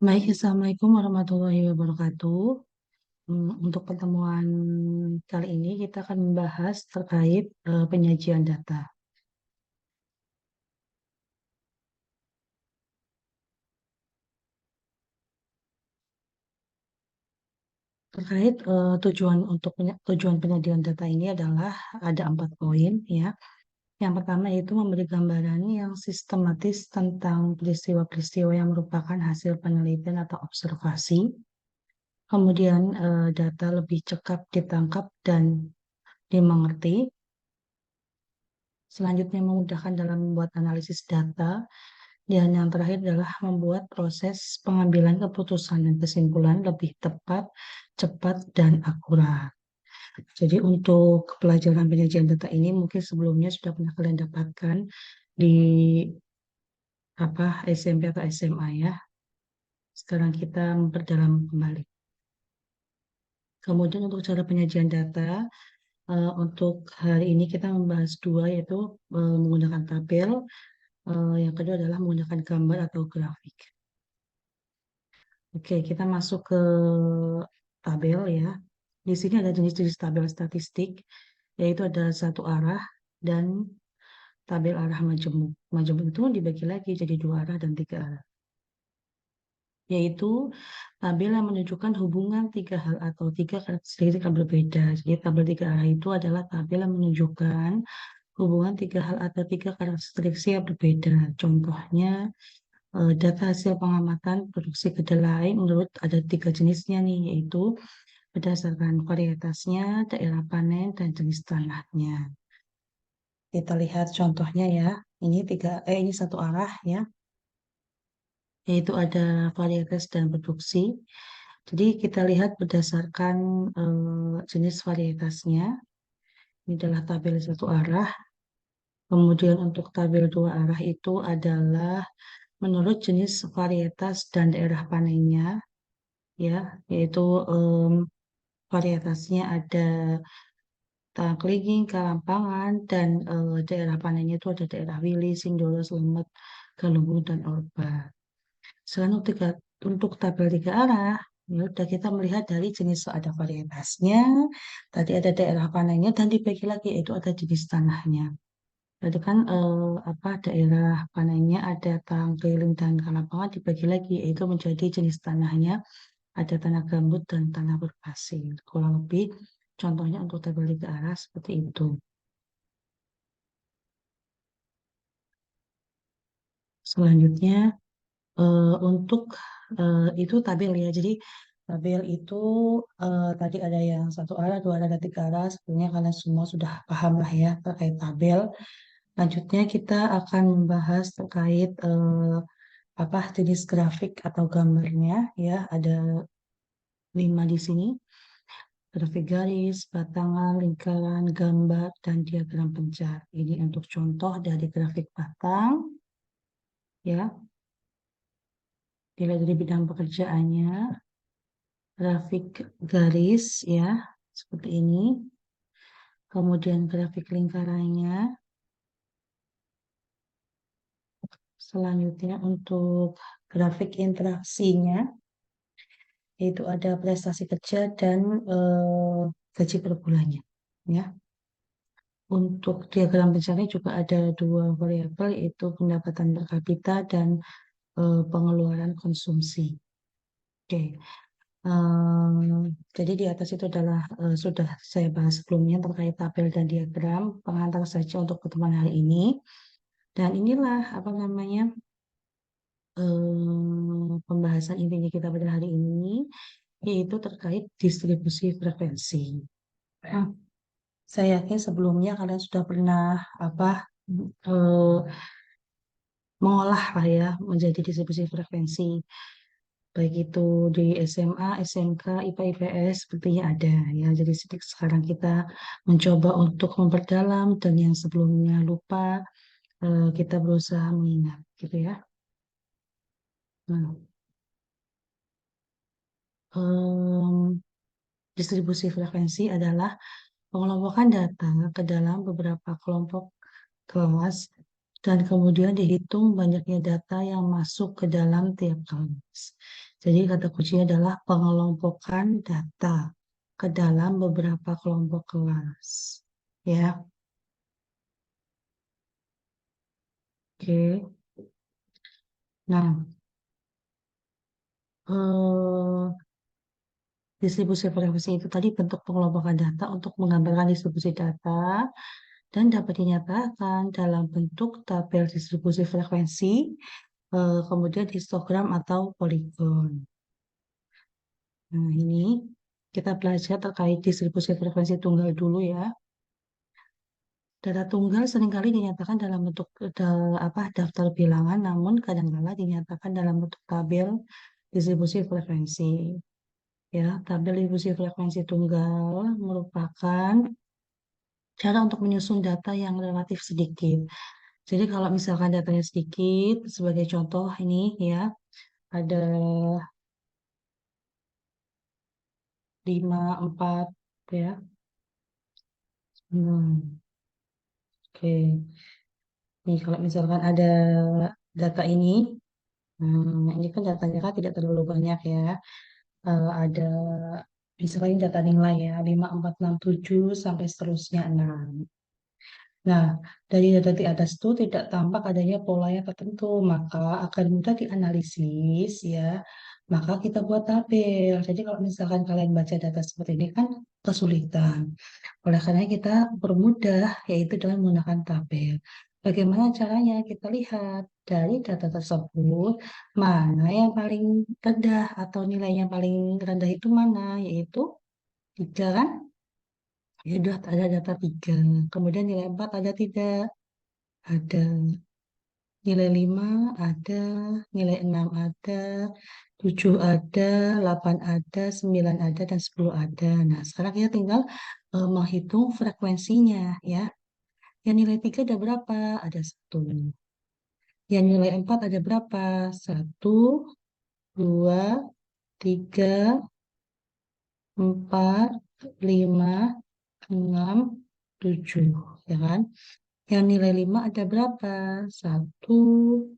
Baik, Assalamualaikum warahmatullahi wabarakatuh. Untuk pertemuan kali ini kita akan membahas terkait penyajian data. Terkait tujuan penyajian data ini adalah ada 4 poin ya. Yang pertama yaitu memberi gambaran yang sistematis tentang peristiwa-peristiwa yang merupakan hasil penelitian atau observasi. Kemudian data lebih cepat ditangkap dan dimengerti. Selanjutnya memudahkan dalam membuat analisis data. Dan yang terakhir adalah membuat proses pengambilan keputusan dan kesimpulan lebih tepat, cepat, dan akurat. Jadi untuk pelajaran penyajian data ini mungkin sebelumnya sudah pernah kalian dapatkan di SMP atau SMA ya. Sekarang kita memperdalam kembali. Kemudian untuk cara penyajian data, untuk hari ini kita membahas dua, yaitu menggunakan tabel. Yang kedua adalah menggunakan gambar atau grafik. Oke, kita masuk ke tabel ya. Di sini ada jenis-jenis tabel statistik, yaitu ada satu arah dan tabel arah majemuk. Majemuk itu dibagi lagi jadi 2 arah dan 3 arah. Yaitu tabel yang menunjukkan hubungan 3 hal atau 3 karakteristik yang berbeda. Jadi tabel 3 arah itu adalah tabel yang menunjukkan hubungan 3 hal atau 3 karakteristik yang berbeda. Contohnya, data hasil pengamatan produksi kedelai menurut ada 3 jenisnya nih, yaitu berdasarkan varietasnya, daerah panen, dan jenis tanahnya. Kita lihat contohnya ya. Ini satu arah ya, yaitu ada varietas dan produksi. Jadi kita lihat berdasarkan jenis varietasnya. Ini adalah tabel satu arah. Kemudian untuk tabel 2 arah itu adalah menurut jenis varietas dan daerah panennya, ya, yaitu varietasnya ada Tangklinging, Kalampangan, dan daerah panennya itu ada daerah Wili, Sindoro, Slemet, Galunggung, dan Orba. Selain untuk tabel 3 arah, ya udah kita melihat dari jenis ada varietasnya, tadi ada daerah panennya, dan dibagi lagi itu ada jenis tanahnya. Berarti kan daerah panennya ada Tangkling dan Kalampangan dibagi lagi, itu menjadi jenis tanahnya ada tanah gambut dan tanah berpasir. Kurang lebih contohnya untuk tabel 3 arah seperti itu. Selanjutnya untuk itu tabel ya. Jadi tabel itu tadi ada yang 1 arah, 2 arah, dan 3 arah. Sebenarnya kalian semua sudah paham lah ya terkait tabel. Lanjutnya kita akan membahas terkait jenis grafik atau gambarnya ya. Ada 5 di sini. Grafik garis, batangan, lingkaran, gambar, dan diagram pencar. Ini untuk contoh dari grafik batang ya. Dilihat dari bidang pekerjaannya. Grafik garis ya, seperti ini. Kemudian grafik lingkarannya. Selanjutnya untuk grafik interaksinya, yaitu ada prestasi kerja dan gaji per bulannya. Ya. Untuk diagram pencarnya juga ada 2 variabel, yaitu pendapatan per kapita dan pengeluaran konsumsi. Oke. Jadi di atas itu adalah sudah saya bahas sebelumnya terkait tabel dan diagram, pengantar saja untuk pertemuan hari ini. Dan inilah pembahasan intinya kita pada hari ini, yaitu terkait distribusi frekuensi. Nah, saya yakin sebelumnya kalian sudah pernah eh, mengolah lah ya menjadi distribusi frekuensi. Baik itu di SMA, SMK, IPA, IPS, sepertinya ada ya. Jadi sekarang kita mencoba untuk memperdalam dan yang sebelumnya lupa kita berusaha mengingat, gitu ya. Nah, em, distribusi frekuensi adalah pengelompokan data ke dalam beberapa kelompok kelas dan kemudian dihitung banyaknya data yang masuk ke dalam tiap kelas. Jadi kata kuncinya adalah pengelompokan data ke dalam beberapa kelompok kelas. Ya, oke. Nah, eh, distribusi frekuensi itu tadi bentuk pengelompokan data untuk menggambarkan distribusi data dan dapat dinyatakan dalam bentuk tabel distribusi frekuensi, kemudian histogram atau poligon. Nah, ini kita belajar terkait distribusi frekuensi tunggal dulu ya. Data tunggal seringkali dinyatakan dalam bentuk daftar bilangan, namun kadang-kala dinyatakan dalam bentuk tabel distribusi frekuensi. Ya, tabel distribusi frekuensi tunggal merupakan cara untuk menyusun data yang relatif sedikit. Jadi kalau misalkan datanya sedikit, sebagai contoh ini ya, ada 5, 4, ya. Oke. Nih, kalau misalkan ada data ini, ini kan datanya kan tidak terlalu banyak ya. Ada misalnya data nilai ya, 5, 4, 6, 7, sampai seterusnya 6. Nah, dari data di atas itu tidak tampak adanya pola yang tertentu, maka akan mudah dianalisis ya. Maka kita buat tabel. Jadi kalau misalkan kalian baca data seperti ini kan kesulitan. Oleh karena kita permudah yaitu dengan menggunakan tabel. Bagaimana caranya? Kita lihat dari data tersebut mana yang paling rendah atau nilai yang paling rendah itu mana, yaitu 3 kan? Ya udah ada data 3. Kemudian nilai 4 ada tidak? Ada. Nilai 5 ada, nilai 6 ada, 7 ada, 8 ada, 9 ada, dan 10 ada. Nah, sekarang kita tinggal menghitung frekuensinya ya. Yang nilai 3 ada berapa? Ada 1. Yang nilai 4 ada berapa? 1, 2, 3, 4, 5, 6, 7. Ya kan? Yang nilai 5 ada berapa? 1,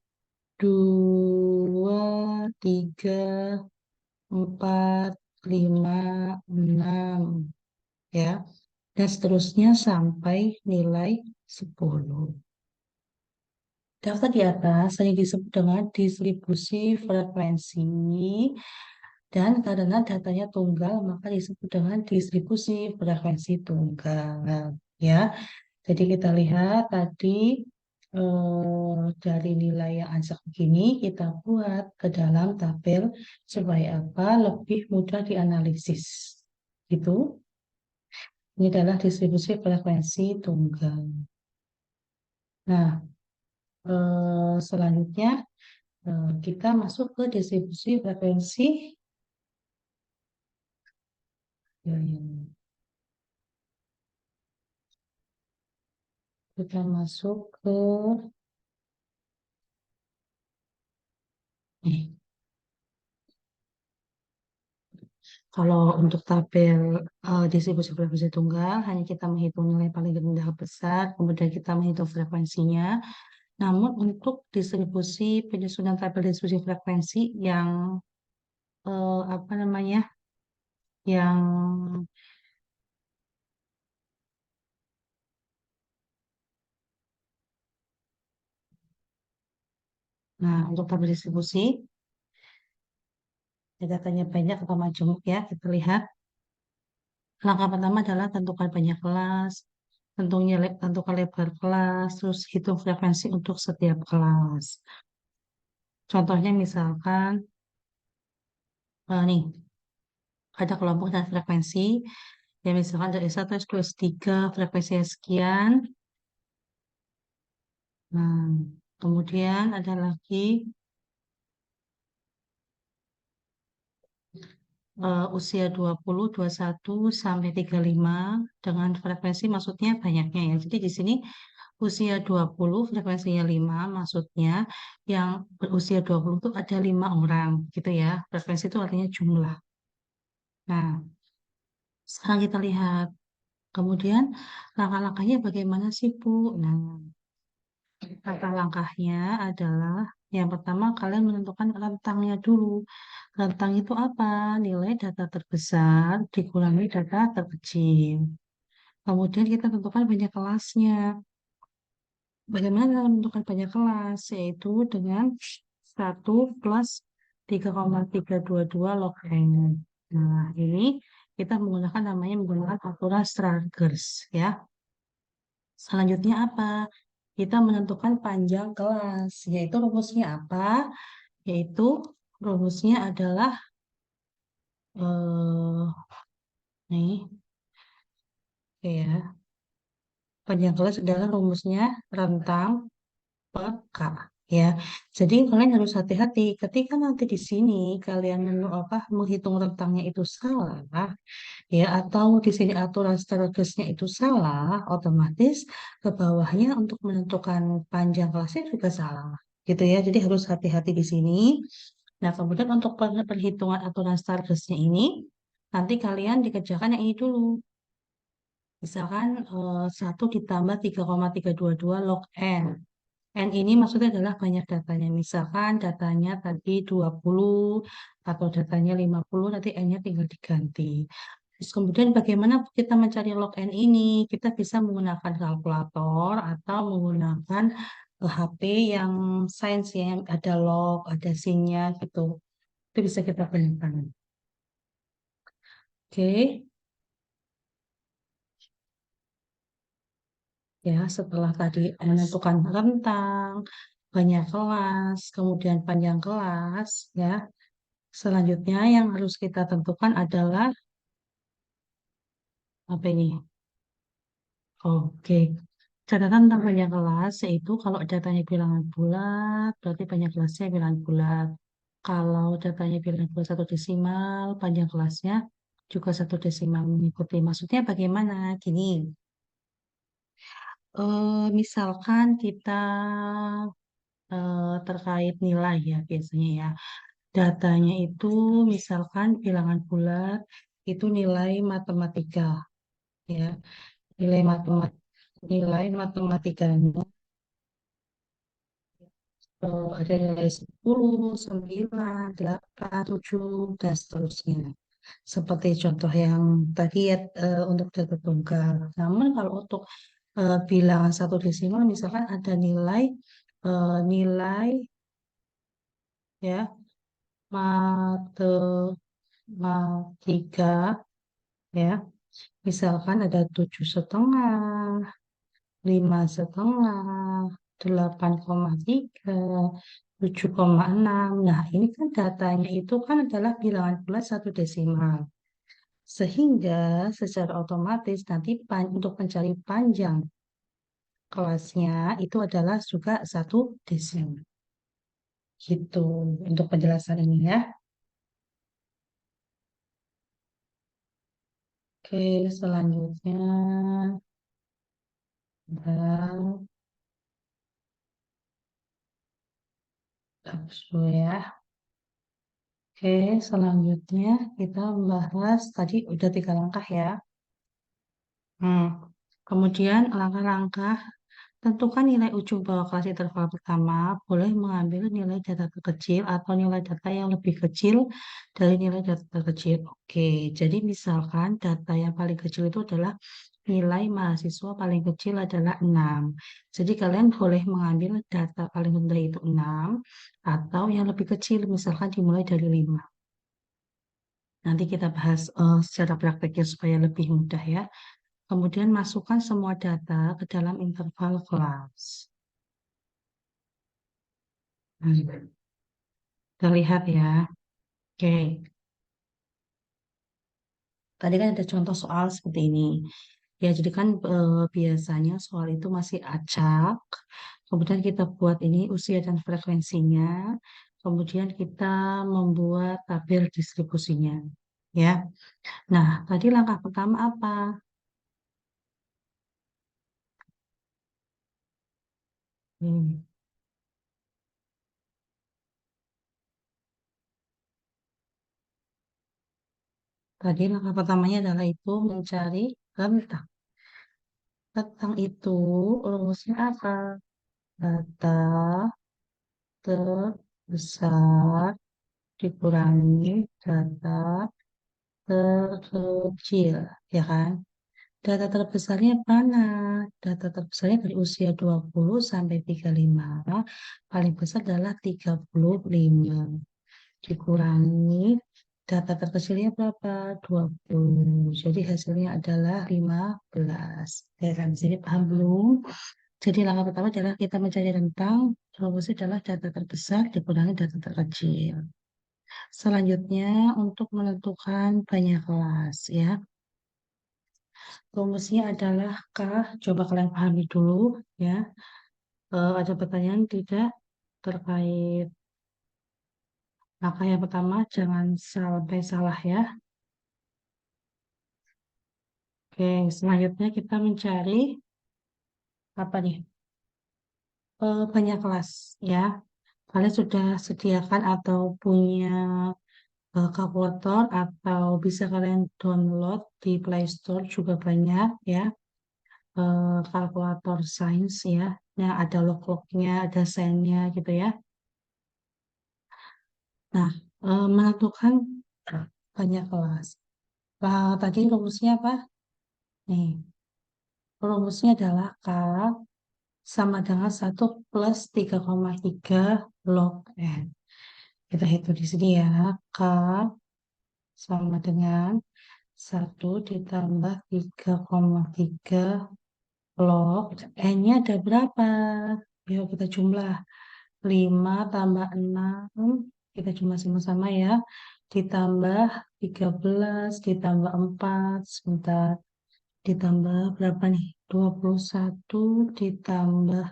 2, 3, 4, 5, 6. Ya. Dan seterusnya sampai nilai 10. Daftar di atas hanya disebut dengan distribusi frekuensi dan karena datanya tunggal maka disebut dengan distribusi frekuensi tunggal. Ya, jadi kita lihat tadi dari nilai yang acak begini kita buat ke dalam tabel supaya apa? Lebih mudah dianalisis. Gitu. Ini adalah distribusi frekuensi tunggal. Nah, selanjutnya kita masuk ke distribusi frekuensi. Ya, ya. Kita masuk ke nih. Kalau untuk tabel distribusi frekuensi tunggal, hanya kita menghitung nilai paling rendah besar, kemudian kita menghitung frekuensinya. Namun untuk distribusi penyusunan tabel distribusi frekuensi yang apa namanya, yang nah untuk tabel distribusi datanya banyak atau majemuk ya, kita lihat. Langkah pertama adalah tentukan banyak kelas, tentukan lebar kelas, terus hitung frekuensi untuk setiap kelas. Contohnya misalkan, nih, ada kelompok dan frekuensi, ya misalkan dari 1 sampai 3 frekuensinya sekian. Nah, kemudian ada lagi usia 20, 21, sampai 35 dengan frekuensi maksudnya banyaknya ya. Jadi di sini usia 20 frekuensinya 5 maksudnya yang berusia 20 itu ada 5 orang gitu ya. Frekuensi itu artinya jumlah. Nah, sekarang kita lihat. Kemudian langkah-langkahnya bagaimana sih Bu? Nah, langkah-langkahnya adalah Yang pertama, kalian menentukan rentangnya dulu. Rentang itu apa? Nilai data terbesar dikurangi data terkecil. Kemudian kita tentukan banyak kelasnya. Bagaimana menentukan banyak kelas? Yaitu dengan 1 plus 3,322 log N. Nah, ini kita menggunakan aturan Stargers, ya. Selanjutnya apa? Kita menentukan panjang kelas, yaitu rumusnya apa? Yaitu rumusnya adalah nih, oke ya. Panjang kelas adalah rumusnya rentang per K, ya. Jadi kalian harus hati-hati ketika nanti di sini kalian menghitung rentangnya itu salah, ya, atau di sini aturan statusnya itu salah, otomatis ke bawahnya untuk menentukan panjang kelasnya juga salah, gitu ya. Jadi harus hati-hati di sini. Nah, kemudian untuk perhitungan aturan statusnya ini, nanti kalian dikerjakan yang ini dulu. Misalkan 1 ditambah 3,322 log N. N ini maksudnya adalah banyak datanya. Misalkan datanya tadi 20 atau datanya 50, nanti N-nya tinggal diganti. Terus kemudian bagaimana kita mencari log N ini? Kita bisa menggunakan kalkulator atau menggunakan HP yang sains ya, yang ada log, ada sinnya gitu. Itu bisa kita gunakan. Oke, ya setelah tadi menentukan rentang, banyak kelas, kemudian panjang kelas, ya. Selanjutnya yang harus kita tentukan adalah apa ini? Oke. Catatan tentang panjang kelas yaitu kalau datanya bilangan bulat, berarti panjang kelasnya bilangan bulat. Kalau datanya bilangan bulat 1 desimal, panjang kelasnya juga 1 desimal mengikuti. Maksudnya bagaimana? Gini, misalkan kita terkait nilai ya biasanya ya. Datanya itu misalkan bilangan bulat itu nilai matematika ya. Nilai matematikanya ada nilai 10, 9, 8, 7, dan seterusnya. Seperti contoh yang tadi ya untuk data tunggal. Namun kalau untuk bilangan 1 desimal misalkan ada nilai ya matematika ya. Misalkan ada 7,5, 5,5, 8,3, 7,6. Nah, ini kan datanya itu kan adalah bilangan bulat 1 desimal. Sehingga secara otomatis nanti untuk mencari panjang kelasnya itu adalah juga 1 desimal. Gitu untuk penjelasan ini ya. Oke, selanjutnya dan ya. Oke, selanjutnya kita bahas tadi udah 3 langkah ya. Hmm. Kemudian langkah-langkah tentukan nilai ujung bawah kelas interval pertama, boleh mengambil nilai data terkecil atau nilai data yang lebih kecil dari nilai data terkecil. Oke, jadi misalkan data yang paling kecil itu adalah nilai mahasiswa paling kecil adalah 6. Jadi kalian boleh mengambil data paling rendah itu 6 atau yang lebih kecil misalkan dimulai dari 5. Nanti kita bahas secara prakteknya supaya lebih mudah ya. Kemudian masukkan semua data ke dalam interval kelas. Nah, kita lihat ya. Oke, tadi kan ada contoh soal seperti ini. Ya, jadi kan biasanya soal itu masih acak. Kemudian kita buat ini usia dan frekuensinya. Kemudian kita membuat tabel distribusinya. Ya. Nah, tadi langkah pertama apa? Hmm. Tadi langkah pertamanya adalah itu mencari rentang. Rentang itu rumusnya apa? Data terbesar dikurangi data terkecil, ya kan? Data terbesarnya mana? Data terbesarnya dari usia 20 sampai 35. Paling besar adalah 35. Dikurangi data terkecilnya berapa? 20. Jadi hasilnya adalah 15. Ya kan? Jadi paham belum? Jadi langkah pertama adalah kita mencari rentang. Rumusnya adalah data terbesar dikurangi data terkecil. Selanjutnya untuk menentukan banyak kelas ya. Rumusnya adalah K. Coba kalian pahami dulu ya. Ada pertanyaan tidak terkait. Maka yang pertama jangan sampai salah ya. Oke, selanjutnya kita mencari apa nih? Banyak kelas ya. Kalian sudah sediakan atau punya kalkulator atau bisa kalian download di Play Store juga banyak ya. Kalkulator sains ya. Yang ada log-lognya, ada sennya gitu ya. Nah, menentukan banyak kelas. Tadi rumusnya apa? Nih, rumusnya adalah K sama dengan 1 plus 3,3 log N. Kita hitung di sini ya. K sama dengan 1 ditambah 3,3 log. N-nya ada berapa? Yuk kita jumlah. 5 tambah 6. Kita cuma sama-sama ya. Ditambah 13, ditambah 4. Sebentar. Ditambah berapa nih? 21 ditambah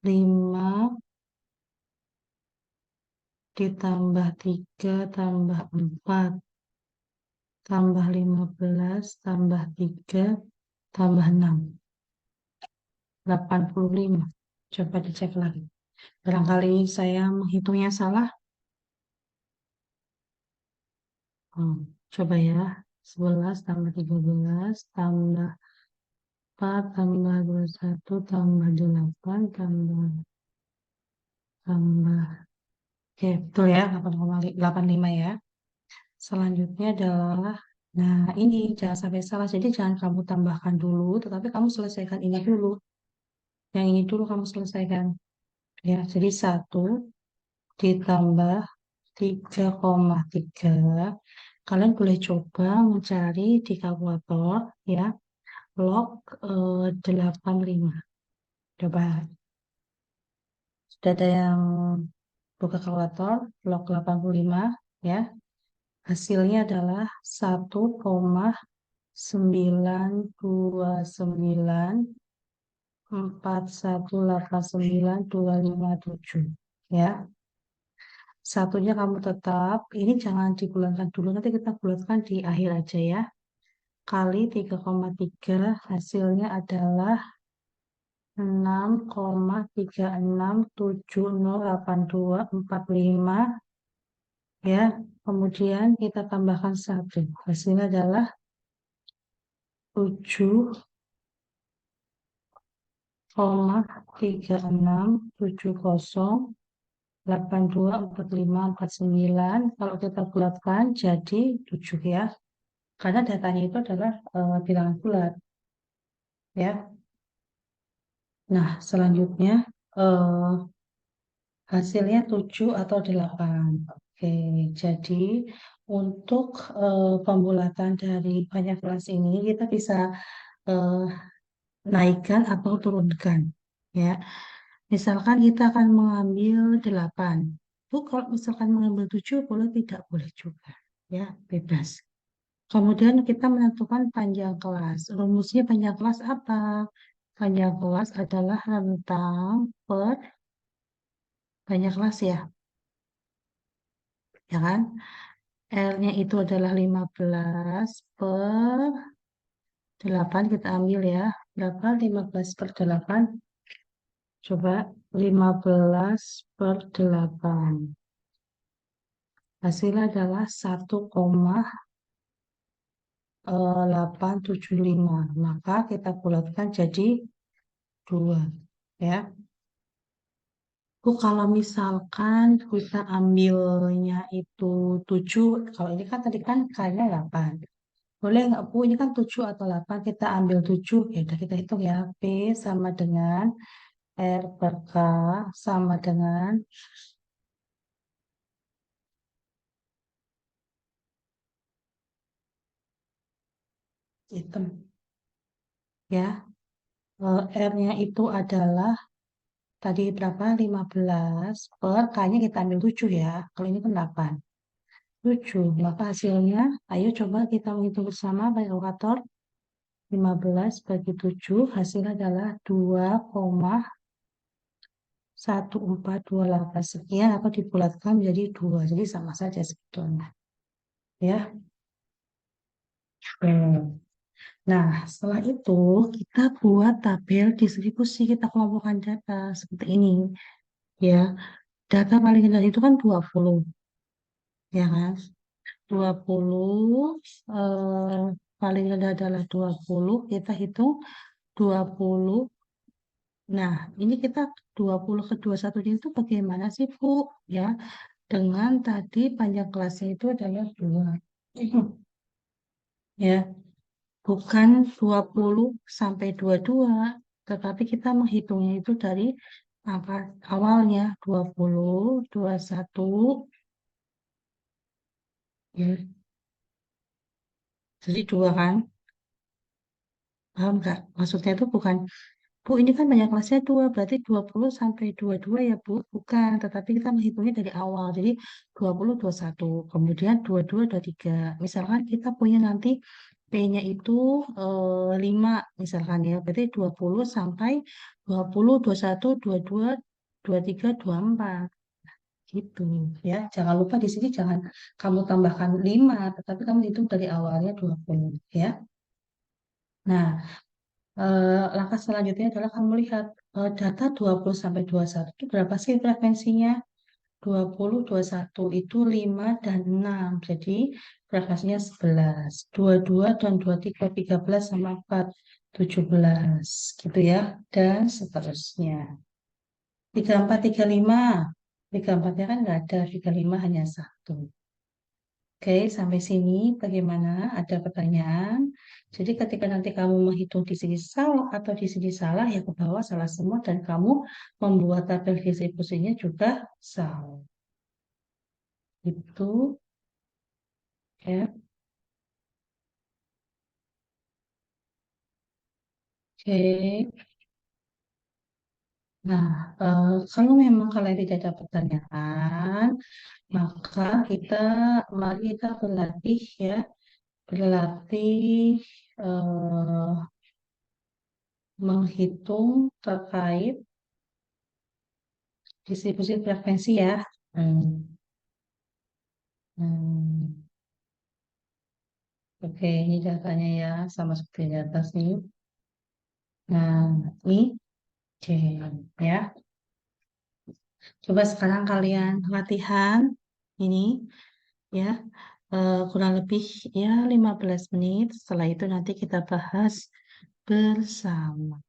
5 ditambah 3 tambah 4 tambah 15 tambah 3 tambah 6. 85. Coba dicek lagi. Barangkali saya menghitungnya salah. Coba ya. 11 tambah 13 tambah 4 tambah 21 tambah 8 tambah. Oke, betul ya. 8,85 ya. Selanjutnya adalah, nah ini jangan sampai salah. Jadi jangan kamu tambahkan dulu, tetapi kamu selesaikan ini dulu. Yang ini dulu kamu selesaikan. Ya, jadi 1 ditambah 3,3. Kalian boleh coba mencari di kalkulator ya, log 85. Coba, sudah ada yang buka kalkulator, log 85 ya. Hasilnya adalah 1,9294189,257 ya. Satunya kamu tetap, ini jangan dibulatkan dulu, nanti kita bulatkan di akhir aja ya. Kali 3,3 hasilnya adalah 6,36708245 ya. Kemudian kita tambahkan 1. Hasilnya adalah 7,3670824549. Kalau kita bulatkan jadi 7 ya. Karena datanya itu adalah bilangan bulat ya. Nah, selanjutnya eh, hasilnya 7 atau 8. Oke, jadi untuk pembulatan dari banyak kelas ini kita bisa eh, naikkan atau turunkan ya. Misalkan kita akan mengambil 8. Bu, kalau misalkan mengambil 7 boleh tidak boleh juga ya, bebas. Kemudian kita menentukan panjang kelas. Rumusnya panjang kelas apa? Panjang kelas adalah rentang per banyak kelas ya, ya kan? R-nya itu adalah 15 per 8 kita ambil ya. Berapa? 15 per 8. Coba 15 per 8. Hasilnya adalah 1,875. Maka kita bulatkan jadi 2 ya. Kalau misalkan kita ambilnya itu 7, kalau ini kan tadi kan kayaknya 8. Boleh nggak Bu? Ini kan 7 atau 8, kita ambil 7. Ya udah kita hitung ya. P sama dengan R per K sama dengan hitam ya. R-nya itu adalah tadi berapa? 15 per K-nya kita ambil 7 ya. Kalau ini kan 8. 7. Maka hasilnya, ayo coba kita menghitung bersama pakai kalkulator. 15 bagi 7 hasilnya adalah 2,1428 sekian atau dibulatkan menjadi 2. Jadi sama saja sebetulnya. Ya. Hmm. Nah, setelah itu kita buat tabel distribusi, kita kelompokkan data seperti ini. Ya, data paling rendah itu kan 20, ya kan? 20, eh, paling rendah adalah 20, kita hitung 20. Nah, ini kita 20 ke 21 itu bagaimana sih, Bu? Ya, dengan tadi panjang kelasnya itu adalah 2. Ya, bukan 20 sampai 22, tetapi kita menghitungnya itu dari angka awalnya 20, 21, ya. Jadi 2 kan? Paham nggak? Maksudnya itu bukan, Bu, ini kan banyak kelasnya 2, berarti 20 sampai 22 ya, Bu? Bukan, tetapi kita menghitungnya dari awal. Jadi 20, 21, kemudian 22, 23. Misalkan kita punya nanti P-nya itu 5, misalkan ya. Berarti 20 sampai 20, 21, 22, 23, 24. Gitu ya. Jangan lupa di sini jangan kamu tambahkan 5, tetapi kamu hitung dari awalnya 20 ya. Nah, langkah selanjutnya adalah kamu lihat data 20 sampai 21 itu berapa sih frekuensinya? 20, 21 itu 5 dan 6. Jadi frekuensinya 11. 22 dan 23, 13 sama 4, 17. Gitu ya. Dan seterusnya. 34, 35. 34-nya kan nggak ada. 35 hanya 1. Oke, sampai sini bagaimana? Ada pertanyaan? Jadi ketika nanti kamu menghitung di sini salah atau di sini salah, ya ke bawah salah semua dan kamu membuat tabel distribusinya juga salah. Itu ya. Oke. Nah, kalau memang kalian tidak ada pertanyaan, maka mari kita berlatih ya, berlatih eh, menghitung terkait distribusi frekuensi ya. Hmm. Hmm. Oke, ini datanya ya, sama seperti di atas nih. Nah, ini C ya. Coba sekarang kalian latihan ini ya, kurang lebih ya 15 menit. Setelah itu nanti kita bahas bersama.